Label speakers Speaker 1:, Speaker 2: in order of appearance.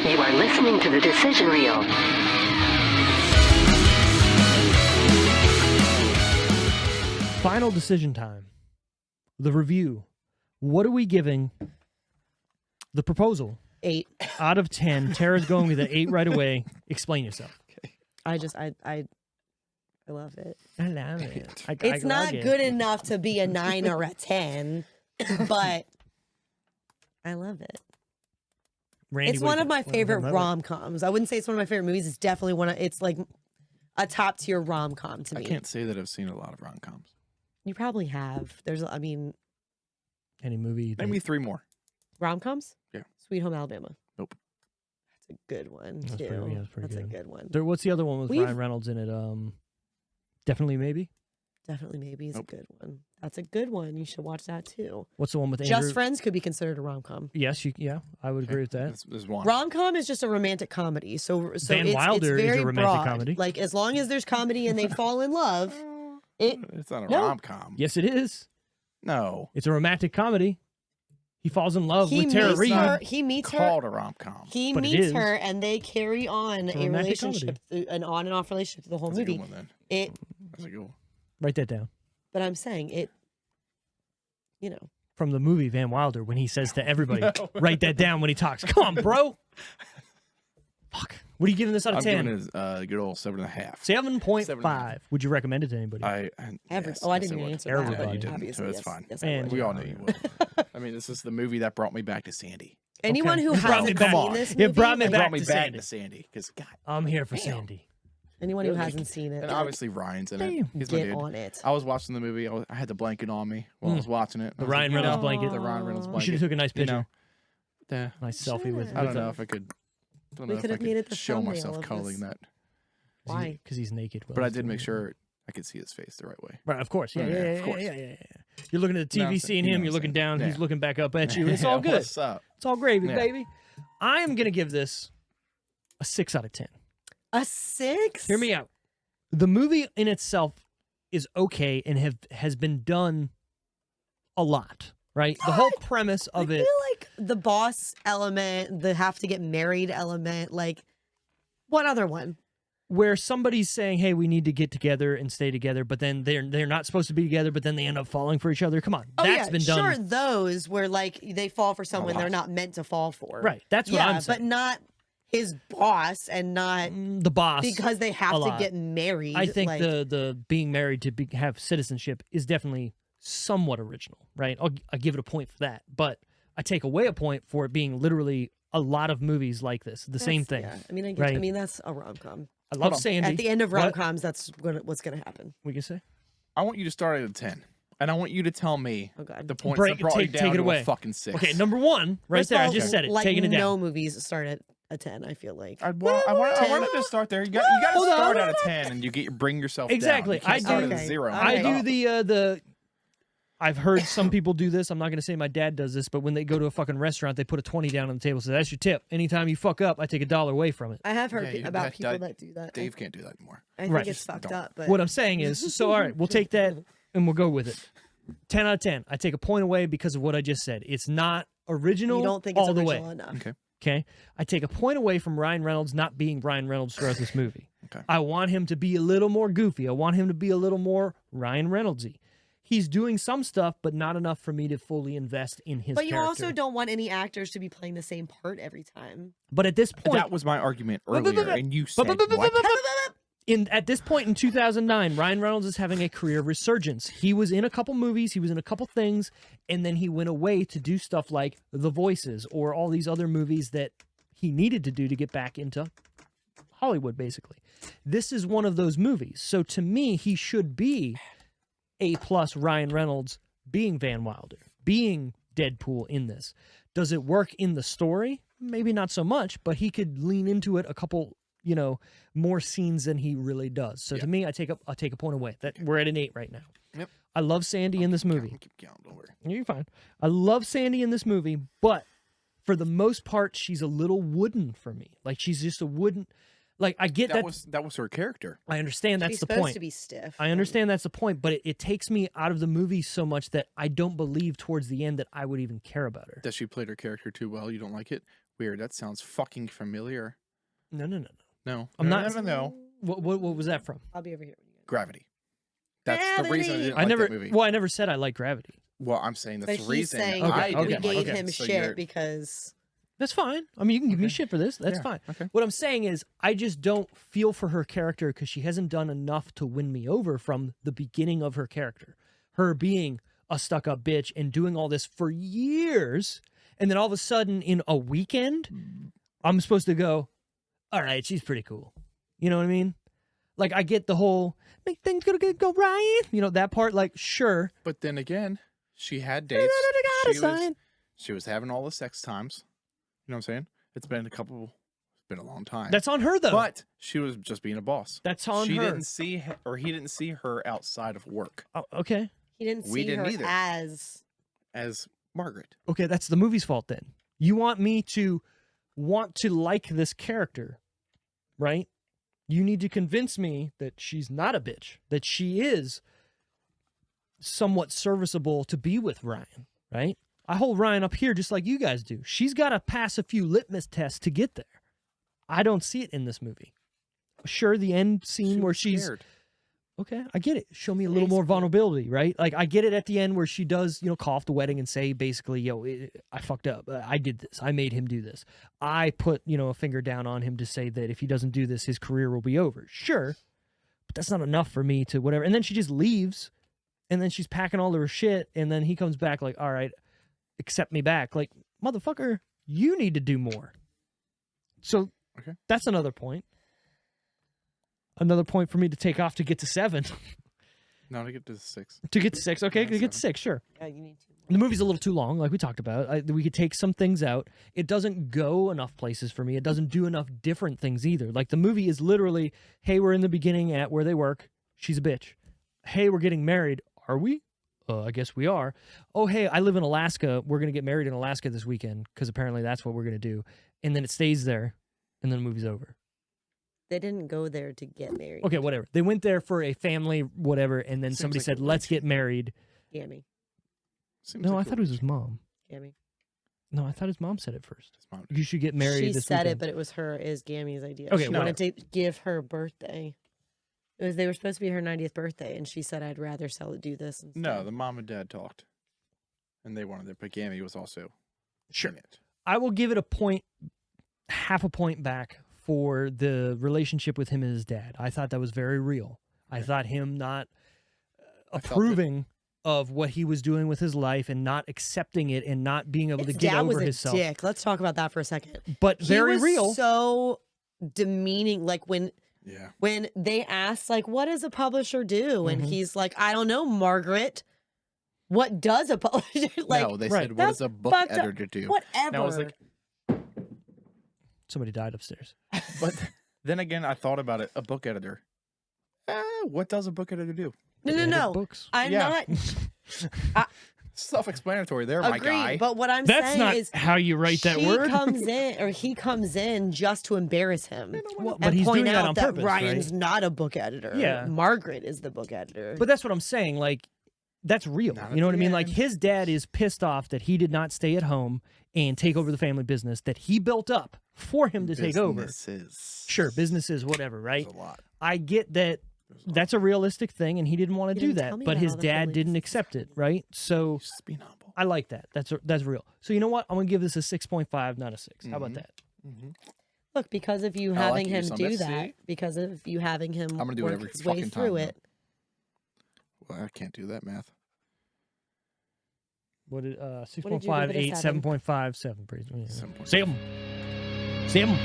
Speaker 1: You are listening to the decision reel.
Speaker 2: Final decision time. The review. What are we giving the proposal?
Speaker 3: 8.
Speaker 2: Out of 10. Tara's going with an 8 right away. Explain yourself.
Speaker 4: Okay.
Speaker 3: I love it.
Speaker 2: I love it.
Speaker 3: It's not good enough to be a 9 or a 10, but I love it.
Speaker 2: Randy,
Speaker 3: It's
Speaker 2: what
Speaker 3: one
Speaker 2: do
Speaker 3: of
Speaker 2: you
Speaker 3: my
Speaker 2: think?
Speaker 3: favorite
Speaker 2: Well,
Speaker 3: rom-coms. I wouldn't say it's one of my favorite movies. It's definitely it's like a top tier rom-com to me.
Speaker 4: I can't say that I've seen a lot of rom-coms.
Speaker 3: You probably have.
Speaker 2: Any movie? you
Speaker 4: Name me
Speaker 2: think?
Speaker 4: 3 more.
Speaker 3: rom-coms?
Speaker 4: Yeah.
Speaker 3: Sweet Home Alabama.
Speaker 4: Nope.
Speaker 3: That's a good one,
Speaker 2: That's
Speaker 3: too.
Speaker 2: pretty
Speaker 3: That's
Speaker 2: good.
Speaker 3: a good one.
Speaker 2: What's the other one with
Speaker 3: We've-
Speaker 2: Ryan Reynolds in it? Definitely Maybe.
Speaker 3: Definitely Maybe is
Speaker 4: Nope.
Speaker 3: a good one. That's a good one. You should watch that, too.
Speaker 2: What's the one with Andrew?
Speaker 3: Just Friends could be considered a rom-com.
Speaker 2: Yes, I would agree with that.
Speaker 4: There's one.
Speaker 3: Rom-com is just a romantic comedy. So
Speaker 2: Van
Speaker 3: it's
Speaker 2: Wilder is a
Speaker 3: very
Speaker 2: romantic
Speaker 3: broad.
Speaker 2: comedy.
Speaker 3: Like, as long as there's comedy and they fall in love,
Speaker 4: It's not a
Speaker 3: No.
Speaker 4: rom-com.
Speaker 2: Yes, it is.
Speaker 4: No.
Speaker 2: It's a romantic comedy. He falls in love with Tara
Speaker 3: meets
Speaker 2: Reid.
Speaker 3: her. He meets her.
Speaker 4: Called a rom-com.
Speaker 3: He
Speaker 2: But it
Speaker 3: meets
Speaker 2: is.
Speaker 3: her, and they carry on
Speaker 2: It's a
Speaker 3: a
Speaker 2: romantic
Speaker 3: relationship, an on and off relationship through the whole
Speaker 4: That's a good
Speaker 3: movie.
Speaker 4: one, then.
Speaker 3: It,
Speaker 4: That's a good one.
Speaker 2: Write that down.
Speaker 3: but I'm saying it. You know,
Speaker 2: From the movie Van Wilder when he says to everybody,
Speaker 4: No.
Speaker 2: write that down when he talks. Come on, bro. Fuck. What are you giving this out of
Speaker 4: I'm
Speaker 2: 10?
Speaker 4: giving it a good old 7.5.
Speaker 2: 7.5. Would you recommend it to anybody?
Speaker 3: average.
Speaker 4: Yes,
Speaker 3: Oh, I
Speaker 4: yes,
Speaker 3: didn't
Speaker 4: would.
Speaker 3: even answer
Speaker 2: Everybody
Speaker 3: that.
Speaker 4: Yeah, you
Speaker 3: But
Speaker 4: didn't,
Speaker 3: obviously,
Speaker 4: so it's
Speaker 3: yes,
Speaker 4: fine.
Speaker 3: Yes, I
Speaker 2: And
Speaker 3: would.
Speaker 4: We all know you would. I mean, this is the movie that brought me back to Sandy.
Speaker 3: Anyone
Speaker 2: Okay.
Speaker 3: who
Speaker 2: It brought me
Speaker 3: hasn't
Speaker 2: back.
Speaker 3: seen this movie,
Speaker 2: It brought me
Speaker 4: It
Speaker 2: back
Speaker 4: brought me
Speaker 2: to
Speaker 4: back
Speaker 2: Sandy.
Speaker 4: to Sandy. Because, God.
Speaker 2: I'm here for
Speaker 4: Damn.
Speaker 2: Sandy.
Speaker 3: anyone who hasn't seen it,
Speaker 4: And obviously, Ryan's in it.
Speaker 2: Damn.
Speaker 4: He's my
Speaker 3: get
Speaker 4: dude.
Speaker 3: on it.
Speaker 4: I was watching the movie. I had the blanket on me while I was watching it.
Speaker 2: The
Speaker 4: I was
Speaker 2: Ryan
Speaker 4: like,
Speaker 2: Reynolds blanket.
Speaker 4: The Ryan Reynolds
Speaker 3: You
Speaker 2: You
Speaker 4: blanket.
Speaker 2: should have took a nice
Speaker 4: You
Speaker 2: picture.
Speaker 4: know, yeah.
Speaker 2: Nice selfie with.
Speaker 4: I don't know if I could. I don't
Speaker 3: We
Speaker 4: know if
Speaker 3: could
Speaker 4: I
Speaker 3: have made it the
Speaker 4: show
Speaker 3: thumbnail
Speaker 4: myself
Speaker 3: of
Speaker 4: cuddling
Speaker 3: this.
Speaker 4: that.
Speaker 3: Why?
Speaker 2: Because he's naked.
Speaker 4: But I did make sure I could see his face the right way.
Speaker 2: Right, of course. Yeah,
Speaker 4: Oh,
Speaker 2: yeah,
Speaker 4: yeah,
Speaker 2: yeah,
Speaker 4: of course.
Speaker 2: yeah. You're looking at the
Speaker 4: No,
Speaker 2: TV,
Speaker 4: I'm
Speaker 2: seeing
Speaker 4: saying- you
Speaker 2: him.
Speaker 4: know
Speaker 2: You're
Speaker 4: what I'm
Speaker 2: looking
Speaker 4: saying.
Speaker 2: down. He's
Speaker 4: Yeah.
Speaker 2: looking back up at you. It's all good.
Speaker 4: What's up?
Speaker 2: It's all gravy,
Speaker 4: Yeah.
Speaker 2: baby. I am going to give this a 6 out of 10.
Speaker 3: A 6?
Speaker 2: Hear me out. The movie in itself is okay and has been done a lot, right? The whole premise
Speaker 3: I
Speaker 2: of
Speaker 3: feel
Speaker 2: it.
Speaker 3: like the boss element, the have to get married element, like what other one?
Speaker 2: Where somebody's saying, "Hey, we need to get together and stay together," but then they're not supposed to be together, but then they end up falling for each other. Come on,
Speaker 3: Oh
Speaker 2: that's
Speaker 3: yeah,
Speaker 2: been done.
Speaker 3: sure. Those where like they fall for someone they're
Speaker 4: lot.
Speaker 3: not meant to fall for.
Speaker 2: Right, that's what
Speaker 3: yeah,
Speaker 2: I'm saying.
Speaker 3: but not his boss and not
Speaker 2: The boss,
Speaker 3: because they
Speaker 2: a
Speaker 3: have to
Speaker 2: lot.
Speaker 3: get married.
Speaker 2: I think
Speaker 3: like,
Speaker 2: the being married to have citizenship is definitely somewhat original, right? I'll give it a point for that, but I take away a point for it being literally a lot of movies like this, the same thing.
Speaker 3: Yeah, I mean, I, get,
Speaker 2: right?
Speaker 3: I mean that's a rom com.
Speaker 2: I love
Speaker 4: Hold on.
Speaker 2: Sandy.
Speaker 3: At the end of
Speaker 2: What?
Speaker 3: rom coms, that's what's going to happen.
Speaker 2: We can say.
Speaker 4: I want you to start at a 10. And I want you to tell me
Speaker 3: Oh god.
Speaker 4: the points
Speaker 2: Break-
Speaker 4: that brought you
Speaker 2: take
Speaker 4: down
Speaker 2: it
Speaker 4: to
Speaker 2: away.
Speaker 4: a fucking 6.
Speaker 2: Okay, number one, right
Speaker 3: First
Speaker 2: there.
Speaker 3: of
Speaker 2: I
Speaker 3: all,
Speaker 2: just said it.
Speaker 3: Like
Speaker 2: Taking it
Speaker 3: no
Speaker 2: down.
Speaker 3: movies start at a 10. I feel like.
Speaker 4: I wanted to start there. You got to
Speaker 2: Hold
Speaker 4: start
Speaker 2: on.
Speaker 4: at a 10 and you bring yourself
Speaker 2: Exactly.
Speaker 4: down. You can't
Speaker 2: I
Speaker 4: start
Speaker 3: do-
Speaker 4: at a 0.
Speaker 3: Okay.
Speaker 2: I
Speaker 3: Okay.
Speaker 2: do the. I've heard some people do this. I'm not going to say my dad does this, but when they go to a fucking restaurant, they put a 20 down on the table. So that's your tip. Anytime you fuck up, I take $1 away from it.
Speaker 3: I have heard
Speaker 4: Yeah, you-
Speaker 3: about
Speaker 4: that-
Speaker 3: people
Speaker 4: that-
Speaker 3: that do that.
Speaker 4: Dave can't do that anymore.
Speaker 3: I think
Speaker 2: Right.
Speaker 3: it's fucked
Speaker 4: Don't.
Speaker 3: up. But
Speaker 2: What I'm saying is, so all right, we'll take that and we'll go with it. 10 out of 10. I take a point away because of what I just said. It's not original
Speaker 3: you don't think it's
Speaker 2: all the
Speaker 3: original
Speaker 2: way.
Speaker 3: enough.
Speaker 4: Okay.
Speaker 2: Okay. I take a point away from Ryan Reynolds not being Ryan Reynolds throughout this movie.
Speaker 4: Okay.
Speaker 2: I want him to be a little more goofy. I want him to be a little more Ryan Reynoldsy. He's doing some stuff, but not enough for me to fully invest in his
Speaker 3: But you
Speaker 2: character.
Speaker 3: also don't want any actors to be playing the same part every time.
Speaker 2: But at this point,
Speaker 4: That was my argument earlier, and you said what?
Speaker 2: at this point in 2009, Ryan Reynolds is having a career resurgence. He was in a couple movies, he was in a couple things, and then he went away to do stuff like The Voices or all these other movies that he needed to do to get back into Hollywood, basically. This is one of those movies. So to me, he should be A+ Ryan Reynolds being Van Wilder, being Deadpool in this. Does it work in the story? Maybe not so much, but he could lean into it a couple, more scenes than he really does. So to me, I take a point away. That we're at an 8 right now.
Speaker 4: Yep.
Speaker 2: I love Sandy in this movie.
Speaker 4: Keep counting, don't worry.
Speaker 2: You're fine. I love Sandy in this movie, but for the most part, she's a little wooden for me. Like she's just a wooden. Like I get that.
Speaker 4: That was her character.
Speaker 2: I understand that's
Speaker 3: She's
Speaker 2: the
Speaker 3: supposed
Speaker 2: point.
Speaker 3: to be stiff.
Speaker 2: I understand that's the point, but it takes me out of the movie so much that I don't believe towards the end that I would even care about her.
Speaker 4: That she played her character too well. You don't like it? Weird. That sounds fucking familiar.
Speaker 2: No.
Speaker 4: No.
Speaker 2: I'm
Speaker 4: no,
Speaker 2: not-
Speaker 4: No.
Speaker 2: What was that from?
Speaker 3: I'll be over here.
Speaker 4: Gravity. That's the reason I didn't
Speaker 2: I
Speaker 4: like
Speaker 2: never.
Speaker 4: that movie.
Speaker 2: Well, I never said I like Gravity.
Speaker 4: Well, I'm saying that's
Speaker 3: So
Speaker 4: the
Speaker 3: he's
Speaker 4: reason
Speaker 3: saying
Speaker 4: I
Speaker 2: Okay,
Speaker 3: we
Speaker 4: didn't
Speaker 3: gave
Speaker 4: like
Speaker 3: him
Speaker 4: it. So
Speaker 3: shit
Speaker 4: you're-
Speaker 3: because
Speaker 2: That's fine. I mean, you can give me
Speaker 4: Okay.
Speaker 2: shit for this. That's
Speaker 4: Yeah,
Speaker 2: fine.
Speaker 4: okay.
Speaker 2: What I'm saying is, I just don't feel for her character because she hasn't done enough to win me over from the beginning of her character. Her being a stuck-up bitch and doing all this for years, and then all of a sudden, in a weekend, I'm supposed to go, all right, she's pretty cool. You know what I mean? Like, I get the whole, make things gonna go right. You know, that part, like, sure.
Speaker 4: But then again, she had dates. She was having all the sex times. You know what I'm saying? It's been a long time.
Speaker 2: That's on her, though.
Speaker 4: But she was just being a boss.
Speaker 2: That's on
Speaker 4: She
Speaker 2: her.
Speaker 4: didn't see he didn't see her outside of work
Speaker 2: Oh, okay.
Speaker 3: he didn't
Speaker 4: We
Speaker 3: see
Speaker 4: didn't
Speaker 3: her
Speaker 4: either.
Speaker 3: as
Speaker 4: as Margaret.
Speaker 2: Okay, that's the movie's fault then. You want me to want to like this character, right? You need to convince me that she's not a bitch, that she is somewhat serviceable to be with Ryan, right? I hold Ryan up here just like you guys do. She's got to pass a few litmus tests to get there. I don't see it in this movie. Sure, the end scene
Speaker 4: She
Speaker 2: where
Speaker 4: was
Speaker 2: she's
Speaker 4: scared.
Speaker 2: okay, I get it. Show me a little more vulnerability, right? Like, I get it at the end where she does, call off the wedding and say, basically, I fucked up. I did this. I made him do this. I put, a finger down on him to say that if he doesn't do this, his career will be over. Sure, but that's not enough for me to whatever. And then she just leaves, and then she's packing all of her shit, and then he comes back like, all right, accept me back. Like, motherfucker, you need to do more. So
Speaker 4: Okay.
Speaker 2: that's another point. Another point for me to take off to get to 7.
Speaker 4: No, to get to 6.
Speaker 2: To get to 6, okay,
Speaker 4: Yeah,
Speaker 2: to get to
Speaker 4: 7.
Speaker 2: 6, sure.
Speaker 3: yeah, you need to.
Speaker 2: The movie's a little too long, like we talked about. We could take some things out. It doesn't go enough places for me. It doesn't do enough different things either. Like, the movie is literally, hey, we're in the beginning at where they work. She's a bitch. Hey, we're getting married. Are we? I guess we are. Oh, hey, I live in Alaska. We're going to get married in Alaska this weekend because apparently that's what we're going to do. And then it stays there, and then the movie's over.
Speaker 3: They didn't go there to get married.
Speaker 2: Okay, whatever. They went there for a family, whatever, and then
Speaker 4: Seems
Speaker 2: somebody
Speaker 4: like
Speaker 2: said,
Speaker 4: a
Speaker 2: let's get married.
Speaker 3: Gammy.
Speaker 4: Seems
Speaker 2: No,
Speaker 4: like
Speaker 2: I thought it was his mom.
Speaker 3: Gammy.
Speaker 2: No, I thought his mom said it first.
Speaker 4: His mom-
Speaker 2: You should get married
Speaker 3: She
Speaker 2: this
Speaker 3: said
Speaker 2: weekend.
Speaker 3: it, but it was Gammy's idea.
Speaker 2: Okay,
Speaker 3: she wanted to give her birthday. They were supposed to be her 90th birthday, and she said, "I'd rather do this." Instead.
Speaker 4: No, the mom and dad talked, and they wanted it. But Gammy was also
Speaker 2: Sure.
Speaker 4: in it.
Speaker 2: I will give it a point, half a point back for the relationship with him and his dad. I thought that was very real. I thought him not
Speaker 4: I felt it.
Speaker 2: approving of what he was doing with his life and not accepting it and not being able
Speaker 3: His
Speaker 2: to get
Speaker 3: dad
Speaker 2: over
Speaker 3: was a
Speaker 2: himself.
Speaker 3: dick. Let's talk about that for a second.
Speaker 2: But very
Speaker 3: he was
Speaker 2: real.
Speaker 3: So demeaning. Like when
Speaker 4: Yeah.
Speaker 3: they asked, like, what does a publisher do? And
Speaker 2: Mhm.
Speaker 3: he's like, I don't know, Margaret. What does a publisher like?
Speaker 4: No, they
Speaker 2: right.
Speaker 4: said, what
Speaker 3: That's
Speaker 4: does a book
Speaker 3: fucked up.
Speaker 4: editor do?
Speaker 3: Whatever.
Speaker 4: And I was like,
Speaker 2: Somebody died upstairs.
Speaker 4: but then again, I thought about it. A book editor. What does a book editor do?
Speaker 3: no,
Speaker 2: They edit
Speaker 3: no.
Speaker 2: Books.
Speaker 3: I'm
Speaker 4: Yeah.
Speaker 3: not
Speaker 4: Self-explanatory there, my
Speaker 3: agreed.
Speaker 4: guy.
Speaker 3: But what I'm
Speaker 2: That's
Speaker 3: saying
Speaker 2: not
Speaker 3: is,
Speaker 2: how you write that
Speaker 3: she
Speaker 2: word.
Speaker 3: he comes in just to embarrass him.
Speaker 2: Well,
Speaker 3: And
Speaker 2: but he's
Speaker 3: point
Speaker 2: doing
Speaker 3: out
Speaker 2: that on purpose,
Speaker 3: Ryan's
Speaker 2: right?
Speaker 3: not a book editor.
Speaker 2: Yeah.
Speaker 3: Margaret is the book editor.
Speaker 2: But that's what I'm saying. Like, that's real.
Speaker 4: Not
Speaker 2: You
Speaker 4: at
Speaker 2: know what I
Speaker 4: the
Speaker 2: mean? Like,
Speaker 4: end.
Speaker 2: his dad is pissed off that he did not stay at home and take over the family business that he built up for him to take over.
Speaker 4: Businesses.
Speaker 2: Sure, businesses, whatever, right?
Speaker 4: There's a lot.
Speaker 2: I get that
Speaker 4: There's a lot.
Speaker 2: that's a realistic thing, and he didn't want
Speaker 3: You
Speaker 2: to do
Speaker 3: didn't
Speaker 2: that,
Speaker 3: tell me
Speaker 2: but
Speaker 3: about
Speaker 2: his
Speaker 3: all the
Speaker 2: dad
Speaker 3: family
Speaker 2: didn't
Speaker 3: business.
Speaker 2: accept it, right? So
Speaker 4: Just being humble.
Speaker 2: I like that. That's real. So you know what? I'm gonna give this a 6.5, not a 6. How about
Speaker 4: Mhm.
Speaker 2: that?
Speaker 4: Mm-hmm.
Speaker 3: Look, because of you
Speaker 4: I
Speaker 3: having
Speaker 4: like you
Speaker 3: him
Speaker 4: some.
Speaker 3: do
Speaker 4: Let's
Speaker 3: that,
Speaker 4: see.
Speaker 3: because of you having him
Speaker 4: gonna do it
Speaker 3: work
Speaker 4: every
Speaker 3: his way
Speaker 4: fucking
Speaker 3: through
Speaker 4: time,
Speaker 3: it.
Speaker 4: Well, I can't do that math.
Speaker 2: What did
Speaker 3: did you
Speaker 2: 6.5,
Speaker 3: give it a
Speaker 2: 8,
Speaker 3: seven?
Speaker 2: 7.5, 7. Please.
Speaker 4: 7.5.
Speaker 2: 7. 7.